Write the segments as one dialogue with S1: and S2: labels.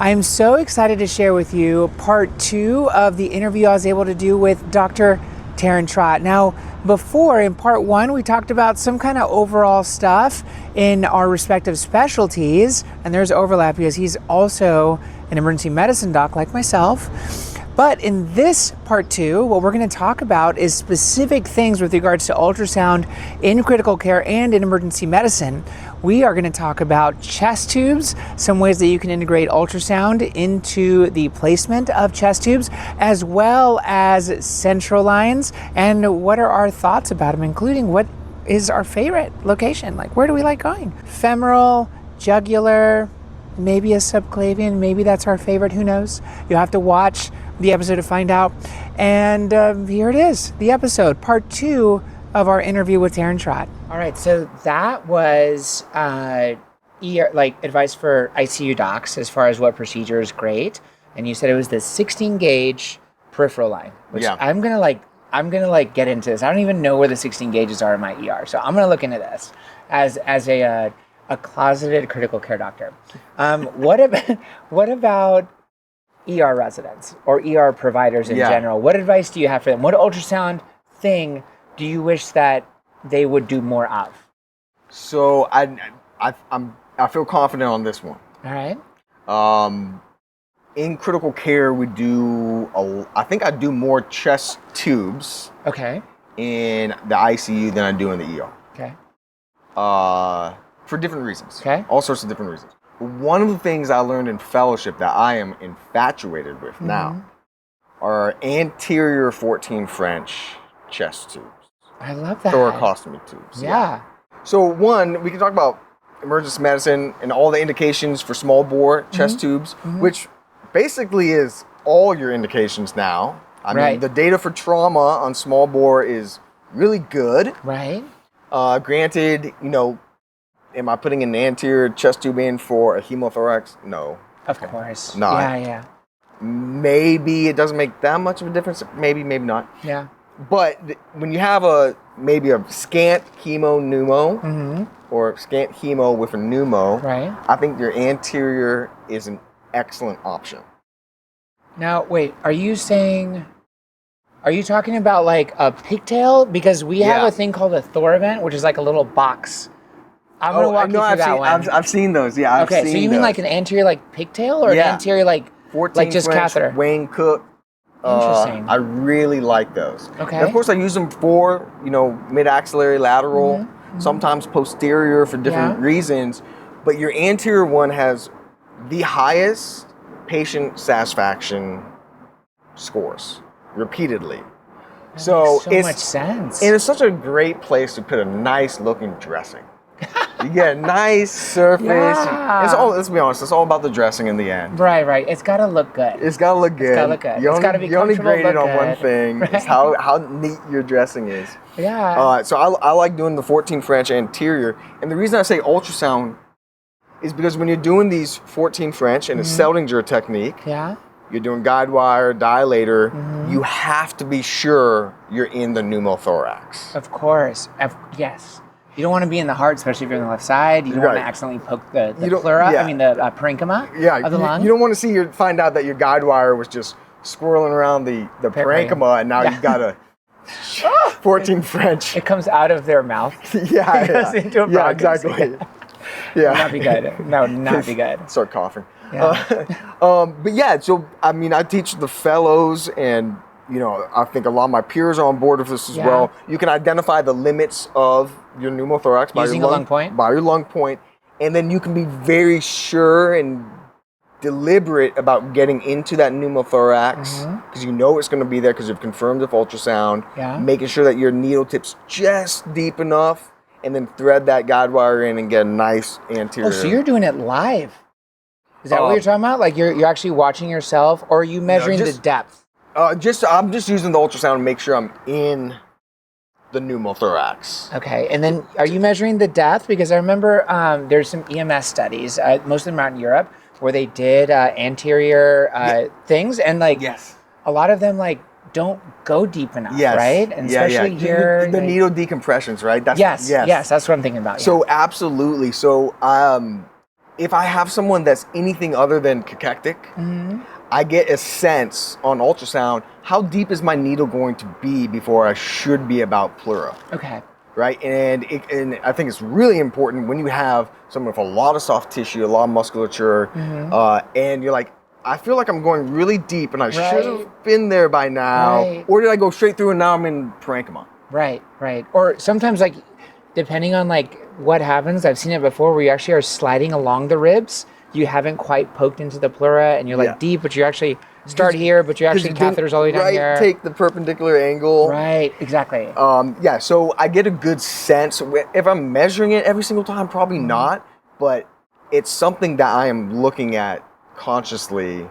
S1: I'm so excited to share with you part 2 of the interview I was able to do with Dr. Terren Trott. Now, before in part 1, we talked about some kind of overall stuff in our respective specialties, and there's overlap because he's also an emergency medicine doc like myself. But in this part 2, what we're going to talk about is specific things with regards to ultrasound in critical care and in emergency medicine. We are going to talk about chest tubes, some ways that you can integrate ultrasound into the placement of chest tubes, as well as central lines, and what are our thoughts about them, including what is our favorite location, like where do we like going? Femoral, jugular, maybe a subclavian, maybe that's our favorite, who knows? You'll have to watch the episode to find out. And here it is, the episode, part 2 of our interview with Terren Trott. All right, so that was advice for ICU docs as far as what procedure is great. And you said it was the 16 gauge peripheral line, which I'm gonna get into this. I don't even know where the 16 gauges are in my ER, so I'm gonna look into this as a closeted critical care doctor. What about ER residents or ER providers in general? What advice do you have for them? What ultrasound thing do you wish that they would do more of?
S2: So I feel confident on this one.
S1: All right.
S2: In critical care, we do. I think I do more chest tubes.
S1: Okay.
S2: In the ICU than I do in the ER.
S1: Okay.
S2: For different reasons.
S1: Okay.
S2: All sorts of different reasons. One of the things I learned in fellowship that I am infatuated with now are anterior 14 French chest tubes.
S1: I love that.
S2: Thoracostomy tubes.
S1: Yeah.
S2: So one, we can talk about emergency medicine and all the indications for small bore chest tubes, which basically is all your indications now. I mean, the data for trauma on small bore is really good.
S1: Right.
S2: Granted, am I putting an anterior chest tube in for a hemothorax? No.
S1: Of course.
S2: Not.
S1: Yeah.
S2: Maybe it doesn't make that much of a difference. Maybe not.
S1: Yeah.
S2: But when you have maybe a scant hemo-pneumo or scant hemo with a pneumo, I think your anterior is an excellent option.
S1: Now, wait, are you talking about like a pigtail? Because we have a thing called a thoravent, which is like a little box. I'm going to walk you through that one.
S2: I've seen those, yeah.
S1: Okay, so you mean like an anterior like pigtail or an anterior like
S2: 14
S1: just
S2: French,
S1: catheter?
S2: Wayne Cook.
S1: Interesting.
S2: I really like those.
S1: Okay.
S2: And of course, I use them for, mid-axillary lateral, sometimes posterior for different reasons. But your anterior one has the highest patient satisfaction scores repeatedly.
S1: That makes so much sense.
S2: And it's such a great place to put a nice looking dressing. You get a nice surface. Let's be honest, it's all about the dressing in the end.
S1: Right. It's got to look good.
S2: It's got to look good.
S1: It's got to be comfortable.
S2: You only grade it on one thing.
S1: Right.
S2: It's how neat your dressing is.
S1: Yeah.
S2: So I like doing the 14 French anterior. And the reason I say ultrasound is because when you're doing these 14 French and a Seldinger technique, you're doing guide wire, dilator, you have to be sure you're in the pneumothorax.
S1: Of course. Yes. You don't want to be in the heart, especially if you're on the left side. You don't want to accidentally poke the pleura, the parenchyma of the lung.
S2: You don't want to find out that your guide wire was just swirling around the parenchyma and now you've got a 14 French.
S1: It comes out of their mouth.
S2: It goes into a bronchus. Exactly.
S1: Yeah. Would not be good. That would not be good.
S2: Start coughing.
S1: Yeah.
S2: So I teach the fellows and I think a lot of my peers are on board with this as well. You can identify the limits of your pneumothorax by your lung point, and then you can be very sure and deliberate about getting into that pneumothorax because it's going to be there because you've confirmed with ultrasound. Making sure that your needle tip's just deep enough, and then thread that guide wire in and get a nice anterior.
S1: Oh, so you're doing it live? Is that what you're talking about? Like you're actually watching yourself, or are you measuring the depth?
S2: I'm just using the ultrasound to make sure I'm in the pneumothorax.
S1: Okay, and then are you measuring the depth? Because I remember there's some EMS studies, most of them are in Europe, where they did anterior things, and a lot of them don't go deep enough, right? And especially here,
S2: the needle decompressions, right?
S1: Yes, that's what I'm thinking about.
S2: So absolutely. So if I have someone that's anything other than cachectic, I get a sense on ultrasound, how deep is my needle going to be before I should be about pleura.
S1: Okay.
S2: Right, and I think it's really important when you have someone with a lot of soft tissue, a lot of musculature, and you're like, I feel like I'm going really deep, and I should have been there by now, or did I go straight through and now I'm in parenchyma?
S1: Right. Or sometimes, like, depending on like what happens, I've seen it before where you actually are sliding along the ribs. You haven't quite poked into the pleura, and you're like deep, but you actually start here, but you actually catheters all the way down here.
S2: Take the perpendicular angle.
S1: Right, exactly.
S2: Yeah, so I get a good sense. If I'm measuring it every single time, probably not, but it's something that I am looking at consciously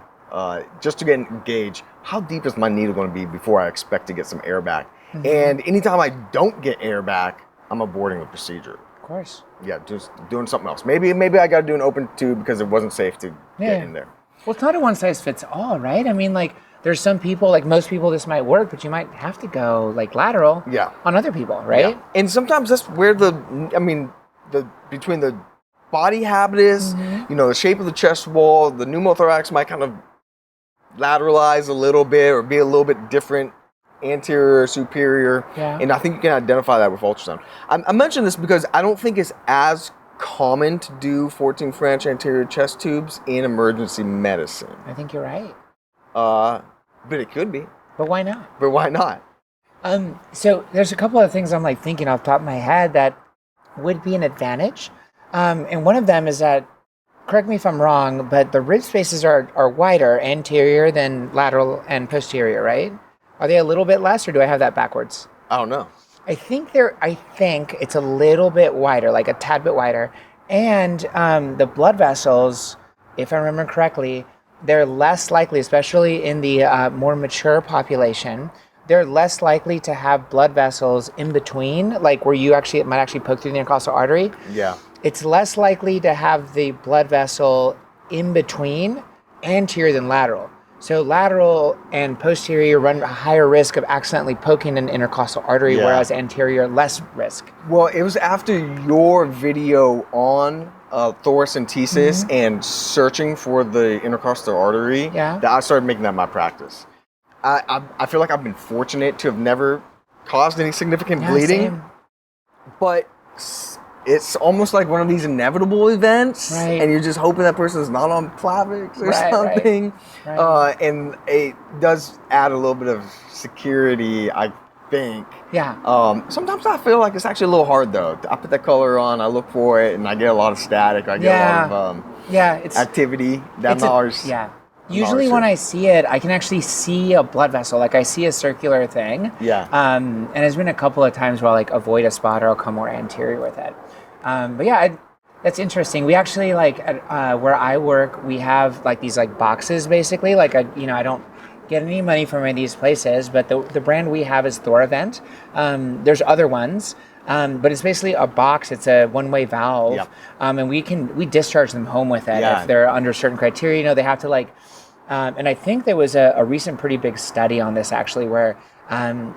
S2: just to get a gauge. How deep is my needle going to be before I expect to get some air back? And anytime I don't get air back, I'm aborting the procedure.
S1: Of course.
S2: Yeah, just doing something else. Maybe I got to do an open tube because it wasn't safe to get in there.
S1: Well, it's not a one size fits all, right? I mean, like, there's some people, like most people, this might work, but you might have to go like lateral on other people, right?
S2: Yeah. And sometimes that's where between the body habitus, the shape of the chest wall, the pneumothorax might kind of lateralize a little bit or be a little bit different, anterior or superior. Yeah. And I think you can identify that with ultrasound. I mention this because I don't think it's as common to do 14 French anterior chest tubes in emergency medicine.
S1: I think you're right.
S2: But it could be.
S1: But why not?
S2: So
S1: there's a couple of things I'm like thinking off the top of my head that would be an advantage. And one of them is that, correct me if I'm wrong, but the rib spaces are wider anterior than lateral and posterior, right? Are they a little bit less, or do I have that backwards?
S2: I don't know.
S1: I think it's a little bit wider, like a tad bit wider. And the blood vessels, if I remember correctly, they're less likely, especially in the more mature population, they're less likely to have blood vessels in between, like where it might actually poke through the intercostal artery.
S2: Yeah.
S1: It's less likely to have the blood vessel in between anterior than lateral. So lateral and posterior run a higher risk of accidentally poking an intercostal artery, whereas anterior, less risk.
S2: Well, it was after your video on thoracentesis and searching for the intercostal artery that I started making that my practice. I feel like I've been fortunate to have never caused any significant bleeding,
S1: same.
S2: But it's almost like one of these inevitable events, and you're just hoping that person's not on Plavix or something. Right. And it does add a little bit of security, I think.
S1: Yeah.
S2: Sometimes I feel like it's actually a little hard, though. I put that color on, I look for it, and I get a lot of static. I get a lot of activity.
S1: Usually when I see it, I can actually see a blood vessel. Like I see a circular thing.
S2: Yeah.
S1: And there's been a couple of times where I'll like avoid a spot or I'll come more anterior with it. But yeah, that's interesting. We actually like at where I work, we have like these like boxes basically. Like I don't get any money from any of these places, but the brand we have is Thoravent. There's other ones. But it's basically a box. It's a one-way valve, and we discharge them home with it if they're under certain criteria. They have to like, and I think there was a recent pretty big study on this actually, where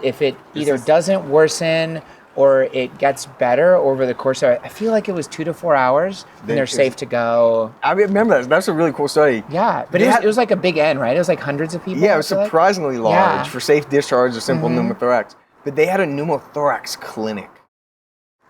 S1: if it either doesn't worsen or it gets better over the course of, I feel like it was 2 to 4 hours, then they're safe to go.
S2: I remember that. That's a really cool study.
S1: Yeah, but it was like a big N, right? It was like hundreds of people.
S2: Yeah, it was surprisingly large for safe discharge of simple pneumothorax. But they had a pneumothorax clinic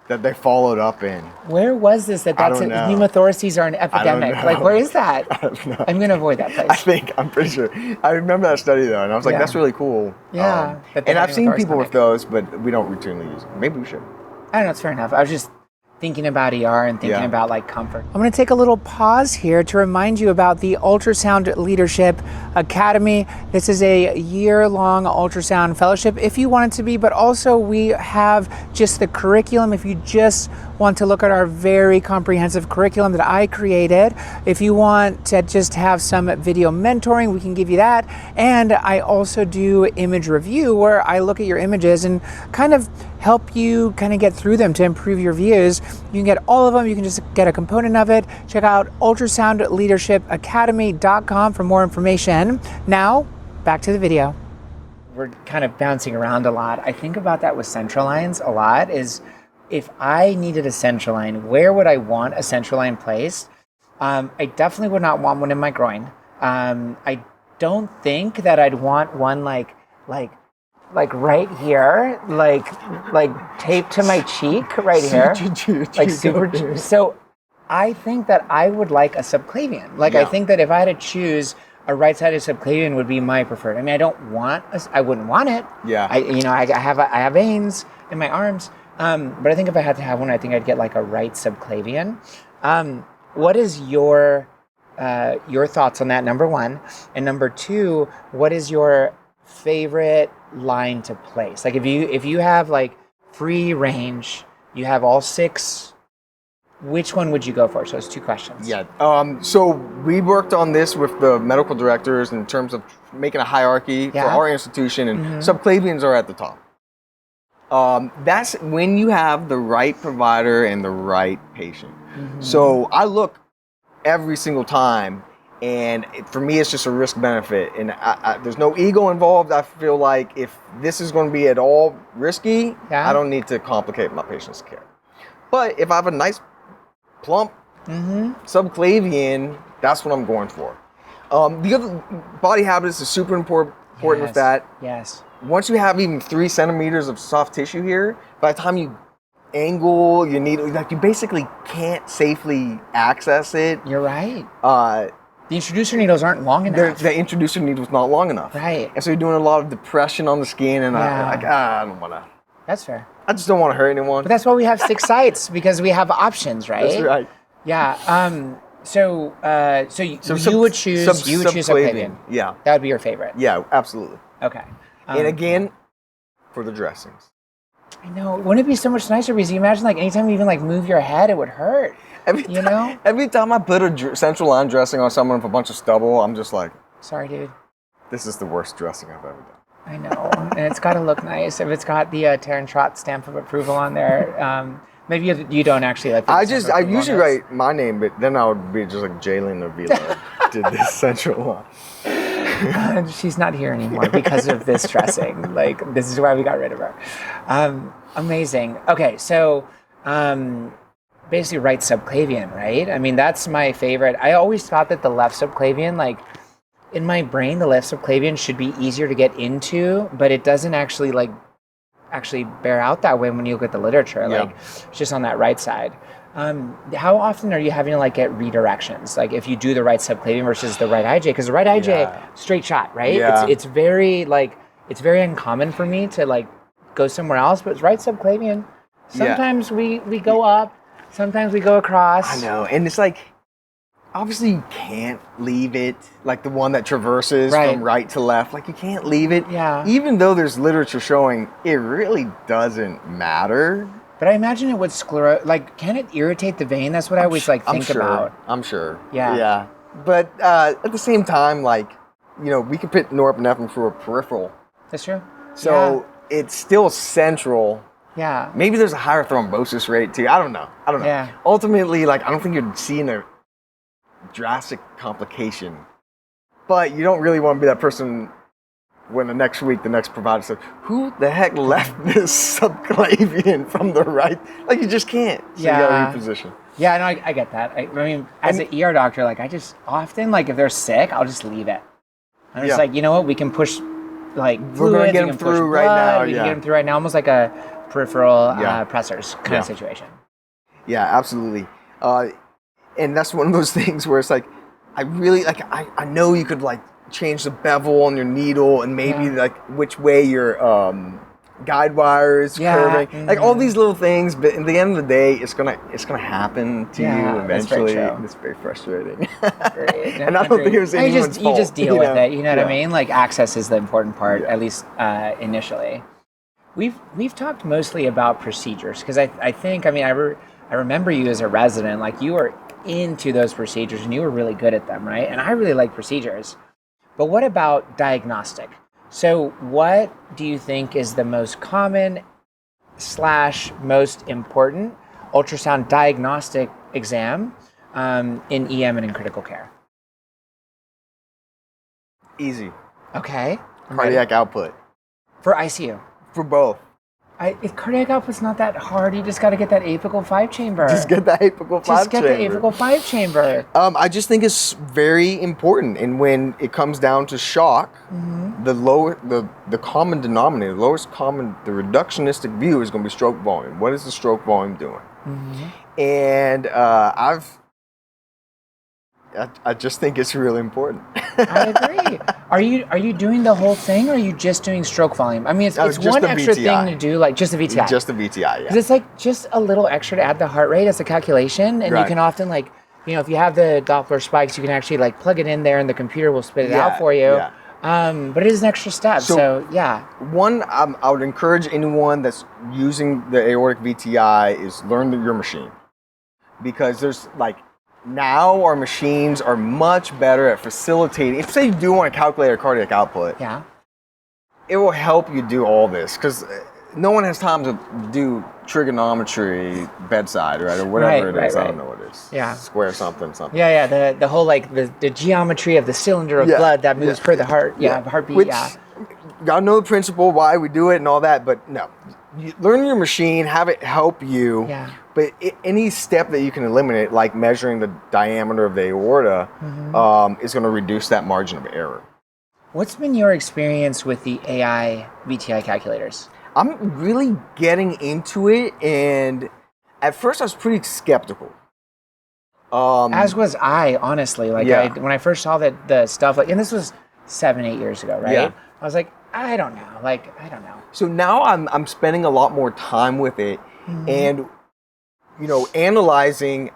S2: that they followed up in.
S1: Where was this? Pneumothoraces are an epidemic. Like, where is that?
S2: I don't know.
S1: I'm going to avoid that place.
S2: I'm pretty sure. I remember that study though, and I was like, that's really cool.
S1: Yeah.
S2: And I've seen people with those, but we don't routinely use them. Maybe we should.
S1: I don't know, it's fair enough. I was just thinking about ER and thinking about like comfort. I'm going to take a little pause here to remind you about the Ultrasound Leadership Academy. This is a year-long ultrasound fellowship if you want it to be, but also we have just the curriculum if you just want to look at our very comprehensive curriculum that I created. If you want to just have some video mentoring, we can give you that. And I also do image review where I look at your images and kind of help you kind of get through them to improve your views. You can get all of them. You can just get a component of it. Check out ultrasoundleadershipacademy.com for more information. Now, back to the video. We're kind of bouncing around a lot. I think about that with central lines a lot is if I needed a central line, where would I want a central line placed? I definitely would not want one in my groin. I don't think that I'd want one like right here, like taped to my cheek right here, like super. So I think that I would like a subclavian. Like I think that if I had to choose, a right-sided subclavian would be my preferred. I mean, I wouldn't want it.
S2: Yeah.
S1: I have veins in my arms. But I think if I had to have one, I think I'd get like a right subclavian. What is your thoughts on that? Number one, and number two, what is your favorite line to place? Like if you have like free range, you have all 6. Which one would you go for? So it's 2 questions.
S2: Yeah. So we worked on this with the medical directors in terms of making a hierarchy for our institution, and subclavians are at the top. That's when you have the right provider and the right patient. So I look every single time, and for me, it's just a risk benefit. And there's no ego involved. I feel like if this is going to be at all risky, I don't need to complicate my patient's care. But if I have a nice plump subclavian, that's what I'm going for. The other body habitus is super important with that.
S1: Yes.
S2: Once you have even 3 centimeters of soft tissue here, by the time you angle your needle, like you basically can't safely access it.
S1: You're right. The introducer needles aren't long enough.
S2: The introducer needle's not long enough.
S1: Right.
S2: And so you're doing a lot of depression on the skin, and I don't want to.
S1: That's fair.
S2: I just don't want to hurt anyone.
S1: But that's why we have 6 sites, because we have options, right?
S2: That's right.
S1: Yeah. So you would choose subclavian.
S2: Yeah.
S1: That would be your favorite.
S2: Yeah, absolutely.
S1: Okay.
S2: And again, for the dressings.
S1: I know. Wouldn't it be so much nicer? Because you imagine, like, anytime you even like move your head, it would hurt.
S2: Every time I put a central line dressing on someone with a bunch of stubble, I'm just like,
S1: sorry, dude.
S2: This is the worst dressing I've ever done.
S1: I know, and it's got to look nice. If it's got the Terren Trott stamp of approval on there, maybe you don't actually like.
S2: I usually write my name, but then I would be just like Jalen Avila did this central line.
S1: She's not here anymore because of this dressing. Like, this is why we got rid of her. Amazing. Okay, so basically right subclavian, right? I mean, that's my favorite. I always thought that the left subclavian, like, in my brain, the left subclavian should be easier to get into, but it doesn't actually bear out that way when you look at the literature. Like, it's just on that right side. How often are you having to like get redirections? Like if you do the right subclavian versus the right IJ, because the right IJ straight shot, right?
S2: Yeah.
S1: It's very uncommon for me to like go somewhere else, but it's right subclavian. Sometimes we go up, sometimes we go across.
S2: I know, and it's like, obviously you can't leave it, like the one that traverses from right to left, like you can't leave it.
S1: Yeah.
S2: Even though there's literature showing it really doesn't matter.
S1: But I imagine it would like, can it irritate the vein? That's what I always think about.
S2: I'm sure.
S1: Yeah.
S2: Yeah. But at the same time, like, we can put norepinephrine through a peripheral.
S1: That's true.
S2: So it's still central.
S1: Yeah.
S2: Maybe there's a higher thrombosis rate too. I don't know.
S1: Yeah.
S2: Ultimately, like, I don't think you're seeing a drastic complication, but you don't really want to be that person when the next week the next provider says, who the heck left this subclavian from the right? Like, you just can't. So you gotta reposition.
S1: Yeah, no, I get that. I mean, as an ER doctor, like, I just often, like, if they're sick, I'll just leave it. I'm just like, you know what, we can push, like,
S2: we're gonna get them through right now.
S1: We can get them through right now, almost like a peripheral pressors kind of situation.
S2: Yeah, absolutely. And that's one of those things where it's like, I really, like, I know you could, like, change the bevel on your needle and maybe, like, which way your guide wire is curving. Like, all these little things, but at the end of the day, it's gonna happen to you eventually. It's very frustrating. And I don't think it was anyone's fault.
S1: You just deal with it, you know what I mean? Like, access is the important part, at least initially. We've talked mostly about procedures, because I think, I mean, I remember you as a resident, like, you were into those procedures and you were really good at them, right? And I really like procedures. But what about diagnostic? So what do you think is the most common / most important ultrasound diagnostic exam in EM and in critical care?
S2: Easy.
S1: Okay.
S2: Cardiac output.
S1: For ICU?
S2: For both.
S1: If cardiac output's not that hard, you just got to get that apical 5 chamber.
S2: Just get that apical 5 chamber.
S1: Just get the apical 5 chamber.
S2: I just think it's very important. And when it comes down to shock, the common denominator, the reductionistic view is going to be stroke volume. What is the stroke volume doing? And I just think it's really important.
S1: I agree. Are you doing the whole thing, or are you just doing stroke volume? I mean, it's one extra thing to do, like just the VTI.
S2: Just the VTI, yeah.
S1: Because it's like just a little extra to add the heart rate as a calculation, and you can often like, if you have the Doppler spikes, you can actually like plug it in there, and the computer will spit it out for you. Yeah. But it is an extra step. So yeah.
S2: One, I would encourage anyone that's using the aortic VTI is learn your machine, because there's like. Now our machines are much better at facilitating. If say you do want to calculate a cardiac output, it will help you do all this, because no one has time to do trigonometry bedside, right, or whatever it is. I don't know what it is.
S1: Yeah,
S2: square something.
S1: Yeah. The whole like the geometry of the cylinder of blood that moves per the heart. Heartbeat.
S2: Which, y'all know the principle, why we do it, and all that. But no, you learn your machine, have it help you.
S1: Yeah.
S2: But any step that you can eliminate, like measuring the diameter of the aorta, is going to reduce that margin of error.
S1: What's been your experience with the AI VTI calculators?
S2: I'm really getting into it, and at first I was pretty skeptical.
S1: As was I, honestly. Like when I first saw the stuff, and this was 7-8 years ago, right? Yeah. I was like, I don't know. I don't know.
S2: So now I'm spending a lot more time with it, and analyzing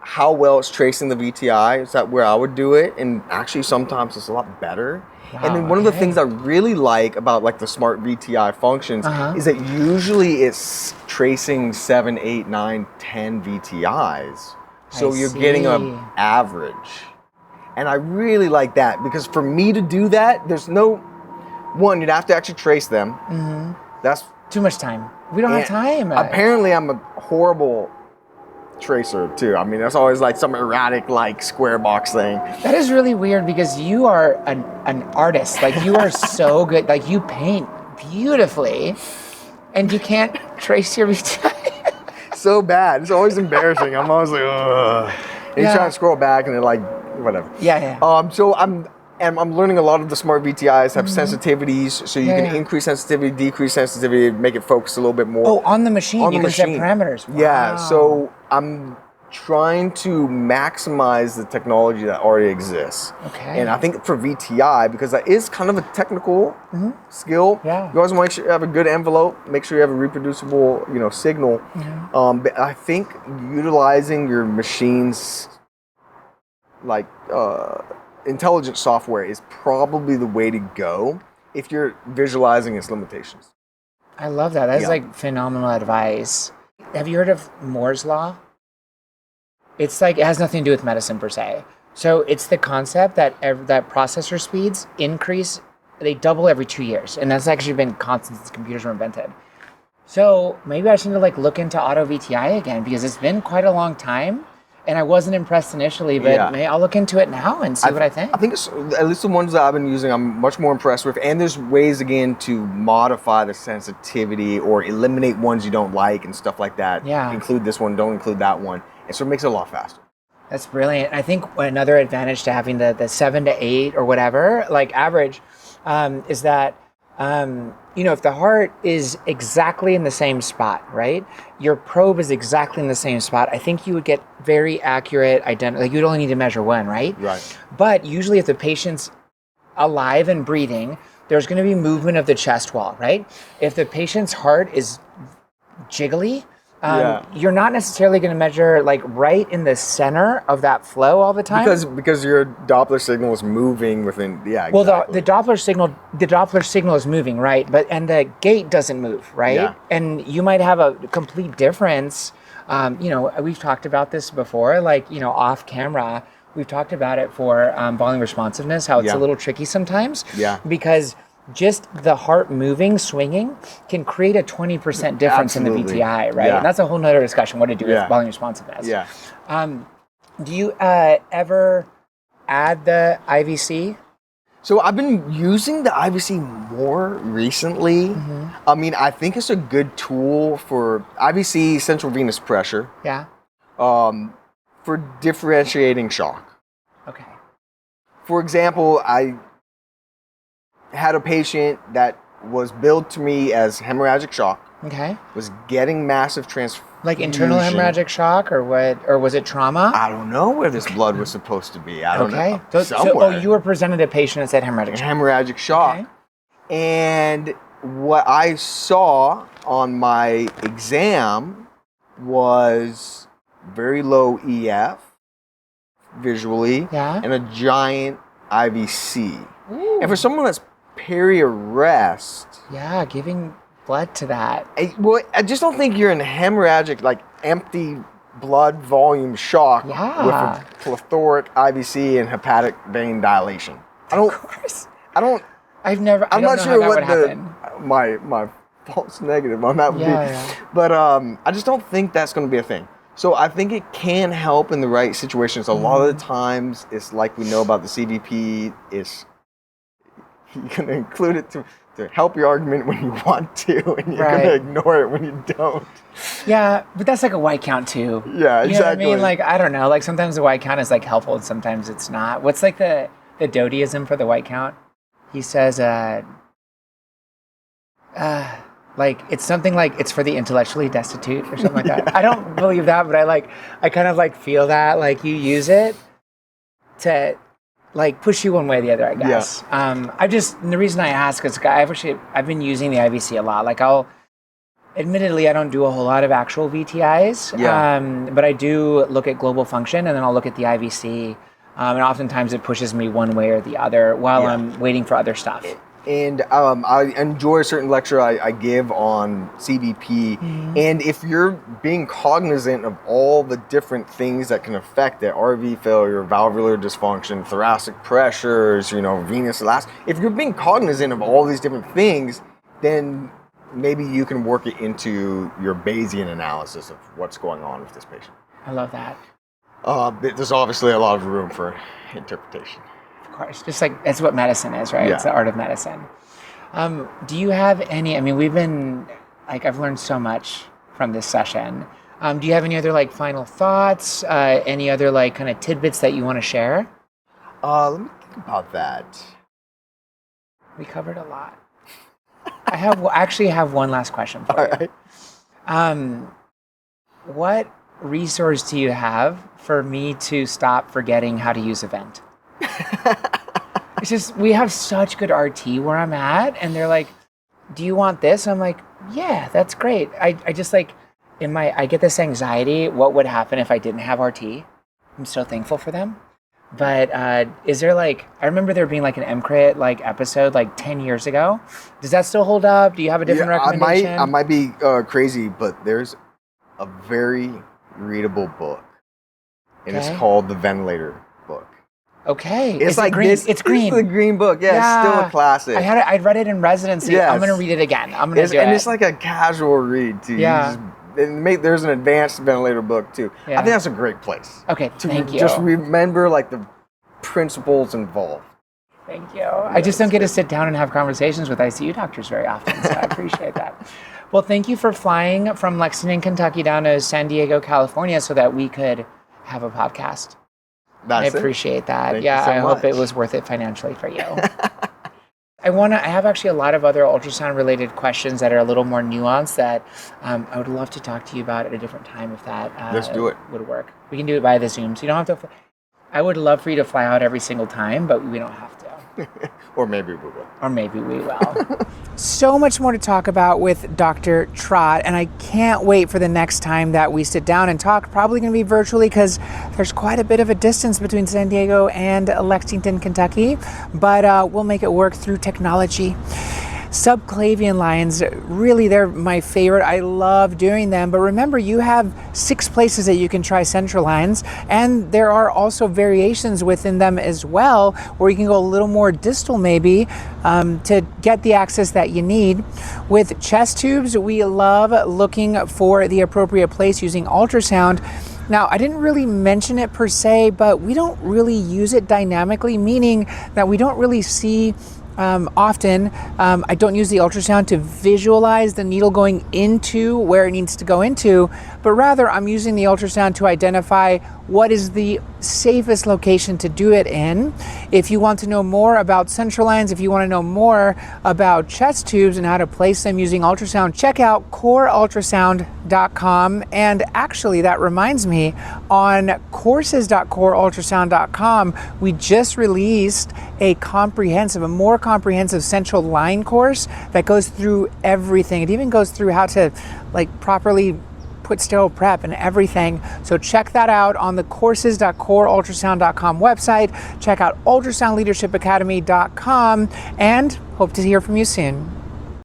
S2: how well it's tracing the VTI. Is that where I would do it? And actually, sometimes it's a lot better. Wow, and then one of the things I really like about like the smart VTI functions is that usually it's tracing 7, 8, 9, 10 VTIs. So you're getting an average. And I really like that, because for me to do that, there's you'd have to actually trace them. That's
S1: too much time. We don't have time.
S2: Apparently, I'm a horrible tracer too. I mean, that's always like some erratic like square box thing.
S1: That is really weird, because you are an artist. Like, you are so good. Like, you paint beautifully, and you can't trace your VTI.
S2: So bad. It's always embarrassing. I'm always like, ugh. And you try to scroll back, and they're like, whatever. So I'm learning a lot of the smart VTIs have sensitivities, so you can increase sensitivity, decrease sensitivity, make it focus a little bit more.
S1: Oh, on the machine, you can set parameters. Wow.
S2: Yeah, so I'm trying to maximize the technology that already exists.
S1: Okay.
S2: And I think for VTI, because that is kind of a technical skill, you always want to make sure you have a good envelope, make sure you have a reproducible, signal. But I think utilizing your machine's intelligent software is probably the way to go if you're visualizing its limitations.
S1: I love that. That's like phenomenal advice. Have you heard of Moore's Law? It's like, it has nothing to do with medicine per se. So it's the concept that that processor speeds increase, they double every 2 years. And that's actually been constant since computers were invented. So maybe I should look into auto VTI again, because it's been quite a long time. And I wasn't impressed initially, but maybe I'll look into it now and see what I think.
S2: I think it's, at least the ones that I've been using, I'm much more impressed with. And there's ways, again, to modify the sensitivity or eliminate ones you don't like and stuff like that.
S1: Yeah.
S2: Include this one, don't include that one. And so it makes it a lot faster.
S1: That's brilliant. I think another advantage to having the 7 to 8 or whatever, like average, is that, if the heart is exactly in the same spot, right? Your probe is exactly in the same spot. I think you would get very accurate you'd only need to measure one, right?
S2: Right.
S1: But usually if the patient's alive and breathing, there's going to be movement of the chest wall, right? If the patient's heart is jiggly, you're not necessarily going to measure right in the center of that flow all the time,
S2: because your Doppler signal is moving within. Yeah.
S1: Well, the Doppler signal is moving, right? And the gate doesn't move, right?
S2: Yeah.
S1: And you might have a complete difference. We've talked about this before, off camera. We've talked about it for volume responsiveness, how it's a little tricky sometimes.
S2: Yeah.
S1: Because just the heart moving, swinging, can create a 20% difference in the VTI, right?
S2: Yeah.
S1: And that's a whole nother discussion, what to do with volume responsiveness.
S2: Yeah.
S1: Do you ever add the IVC?
S2: So I've been using the IVC more recently. I mean, I think it's a good tool for IVC, central venous pressure.
S1: Yeah.
S2: For differentiating shock.
S1: Okay.
S2: For example, I had a patient that was billed to me as hemorrhagic shock.
S1: Okay.
S2: Was getting massive transfusion.
S1: Like internal hemorrhagic shock, or what? Or was it trauma?
S2: I don't know where this blood was supposed to be. I don't know.
S1: So you were presented a patient that said hemorrhagic shock.
S2: Hemorrhagic shock. Okay. And what I saw on my exam was very low EF visually, and a giant IVC. Ooh. And for someone that's peri-arrest,
S1: giving blood to that.
S2: I just don't think you're in hemorrhagic, like empty blood volume shock with a plethoric IVC and hepatic vein dilation. I'm not sure what my false negative on that would be. But I just don't think that's going to be a thing. So I think it can help in the right situations. A lot of the times, it's like we know about the CVP, you're going to include it to help your argument when you want to, and you're going to ignore it when you don't.
S1: Yeah, but that's like a white count too.
S2: Yeah, exactly.
S1: You know what I mean? Like, I don't know. Like sometimes the white count is like helpful and sometimes it's not. What's like the Dotyism for the white count? He says, like it's something like it's for the intellectually destitute or something like that. I don't believe that, but I kind of like feel that like you use it to like push you one way or the other, I guess. The reason I ask is I've been using the IVC a lot. Like admittedly, I don't do a whole lot of actual VTIs, but I do look at global function and then I'll look at the IVC. And oftentimes it pushes me one way or the other while I'm waiting for other stuff.
S2: And I enjoy a certain lecture I give on CVP. And if you're being cognizant of all the different things that can affect it, RV failure, valvular dysfunction, thoracic pressures, venous elasticity, if you're being cognizant of all these different things, then maybe you can work it into your Bayesian analysis of what's going on with this patient.
S1: I love that.
S2: There's obviously a lot of room for interpretation.
S1: Course. Just like it's what medicine is, right? It's the art of medicine. Do you have any? I mean, I've learned so much from this session. Do you have any other like final thoughts? Any other like kind of tidbits that you want to share?
S2: Let me think about that.
S1: We covered a lot. I have one last question for you. Right. What resource do you have for me to stop forgetting how to use a vent? It's just we have such good RT where I'm at, and they're like, "Do you want this?" I'm like, "Yeah, that's great." I just like I get this anxiety. What would happen if I didn't have RT? I'm so thankful for them. But is there I remember there being like an MCRIT like episode like 10 years ago. Does that still hold up? Do you have a different recommendation?
S2: I might be crazy, but there's a very readable book, and it's called The Ventilator Book.
S1: Okay.
S2: It's like green. It's green. It's the green book. Yeah, it's still a classic.
S1: I read it in residency. Yes. I'm going to read it again.
S2: It's like a casual read too. Yeah. There's an advanced ventilator book too. Yeah. I think that's a great place.
S1: Okay, thank you.
S2: Just remember like the principles involved.
S1: Thank you. I just don't get to sit down and have conversations with ICU doctors very often, so I appreciate that. Well, thank you for flying from Lexington, Kentucky down to San Diego, California so that we could have a podcast. I appreciate that.
S2: Thank you so
S1: I
S2: much.
S1: hope it was worth it financially for you. I have actually a lot of other ultrasound related questions that are a little more nuanced that I would love to talk to you about at a different time if that
S2: Let's do it.
S1: Would work. We can do it via the Zoom, so you don't have to. I would love for you to fly out every single time, but we don't have to.
S2: Or maybe we will.
S1: Or maybe we will. So much more to talk about with Dr. Trott, and I can't wait for the next time that we sit down and talk. Probably going to be virtually because there's quite a bit of a distance between San Diego and Lexington, Kentucky, but we'll make it work through technology. Subclavian lines, really, they're my favorite. I love doing them, but remember, you have 6 places that you can try central lines, and there are also variations within them as well, where you can go a little more distal maybe to get the access that you need. With chest tubes, we love looking for the appropriate place using ultrasound. Now, I didn't really mention it per se, but we don't really use it dynamically, meaning that we don't really see often. I don't use the ultrasound to visualize the needle going into where it needs to go into, but rather I'm using the ultrasound to identify what is the safest location to do it in. If you want to know more about central lines, if you want to know more about chest tubes and how to place them using ultrasound, check out coreultrasound.com. And actually, that reminds me, on courses.coreultrasound.com, we just released a more comprehensive central line course that goes through everything. It even goes through how to properly put sterile prep and everything. So check that out on the courses.coreultrasound.com website. Check out ultrasoundleadershipacademy.com and hope to hear from you soon.